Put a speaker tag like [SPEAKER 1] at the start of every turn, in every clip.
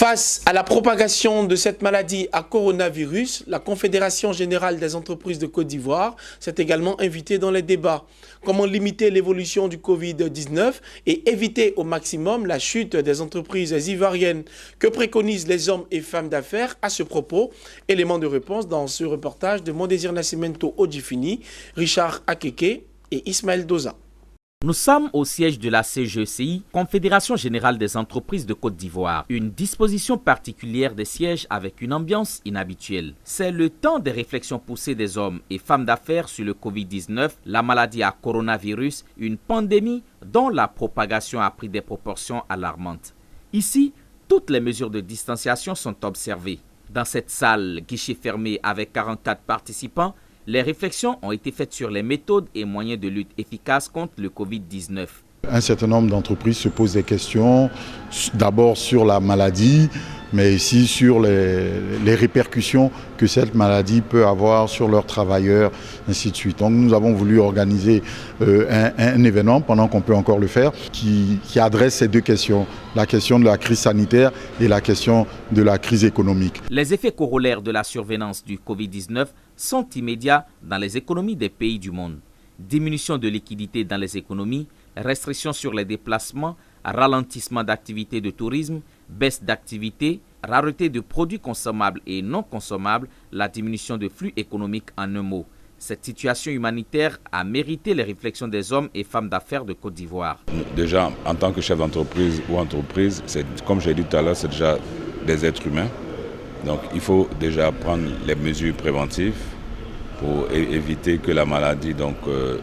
[SPEAKER 1] Face à la propagation de cette maladie à coronavirus, la Confédération générale des entreprises de Côte d'Ivoire s'est également invitée dans les débats. Comment limiter l'évolution du Covid-19 et éviter au maximum la chute des entreprises ivoiriennes? Que préconisent les hommes et femmes d'affaires à ce propos? Élément de réponse dans ce reportage de Mondésir Nascimento Odjifini, Richard Akeke et Ismaël Doza.
[SPEAKER 2] Nous sommes au siège de la CGECI, Confédération Générale des Entreprises de Côte d'Ivoire. Une disposition particulière des sièges avec une ambiance inhabituelle. C'est le temps des réflexions poussées des hommes et femmes d'affaires sur le Covid-19, la maladie à coronavirus, une pandémie dont la propagation a pris des proportions alarmantes. Ici, toutes les mesures de distanciation sont observées. Dans cette salle, guichet fermé avec 44 participants, les réflexions ont été faites sur les méthodes et moyens de lutte efficaces contre le Covid-19.
[SPEAKER 3] Un certain nombre d'entreprises se posent des questions, d'abord sur la maladie, mais aussi sur les répercussions que cette maladie peut avoir sur leurs travailleurs, ainsi de suite. Donc nous avons voulu organiser un événement, pendant qu'on peut encore le faire, qui adresse ces deux questions, la question de la crise sanitaire et la question de la crise économique.
[SPEAKER 2] Les effets corollaires de la survenance du Covid-19 sont immédiats dans les économies des pays du monde. Diminution de liquidité dans les économies, restrictions sur les déplacements, ralentissement d'activités de tourisme, baisse d'activité, rareté de produits consommables et non consommables, la diminution de flux économiques en un mot. Cette situation humanitaire a mérité les réflexions des hommes et femmes d'affaires de Côte d'Ivoire.
[SPEAKER 4] Déjà, en tant que chef d'entreprise ou entreprise, comme j'ai dit tout à l'heure, c'est déjà des êtres humains. Donc il faut déjà prendre les mesures préventives pour éviter que la maladie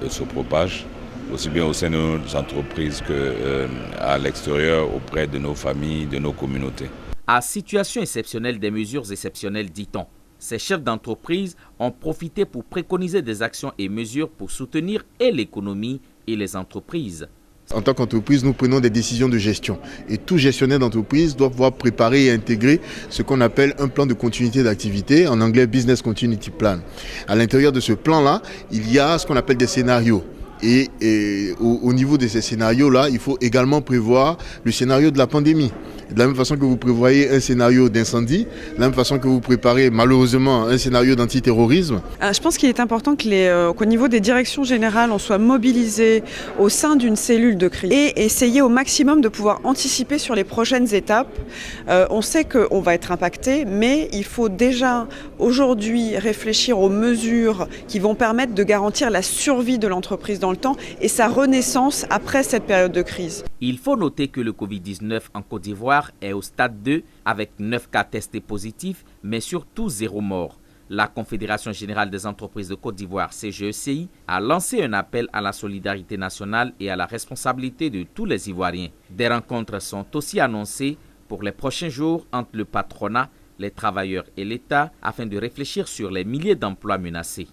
[SPEAKER 4] se propage, aussi bien au sein de nos entreprises qu'à l'extérieur, auprès de nos familles, de nos communautés.
[SPEAKER 2] À situation exceptionnelle, des mesures exceptionnelles, dit-on. Ces chefs d'entreprise ont profité pour préconiser des actions et mesures pour soutenir et l'économie et les entreprises.
[SPEAKER 5] En tant qu'entreprise, nous prenons des décisions de gestion. Et tout gestionnaire d'entreprise doit pouvoir préparer et intégrer ce qu'on appelle un plan de continuité d'activité, en anglais Business Continuity Plan. À l'intérieur de ce plan-là, il y a ce qu'on appelle des scénarios. Et au niveau de ces scénarios-là, il faut également prévoir le scénario de la pandémie. De la même façon que vous prévoyez un scénario d'incendie, de la même façon que vous préparez malheureusement un scénario d'antiterrorisme.
[SPEAKER 6] Je pense qu'il est important qu'au niveau des directions générales, on soit mobilisé au sein d'une cellule de crise et essayer au maximum de pouvoir anticiper sur les prochaines étapes. On sait qu'on va être impacté, mais il faut déjà aujourd'hui réfléchir aux mesures qui vont permettre de garantir la survie de l'entreprise dans le temps et sa renaissance après cette période de crise.
[SPEAKER 2] Il faut noter que le Covid-19 en Côte d'Ivoire est au stade 2 avec 9 cas testés positifs, mais surtout 0 mort. La Confédération Générale des Entreprises de Côte d'Ivoire, CGECI, a lancé un appel à la solidarité nationale et à la responsabilité de tous les Ivoiriens. Des rencontres sont aussi annoncées pour les prochains jours entre le patronat, les travailleurs et l'État afin de réfléchir sur les milliers d'emplois menacés.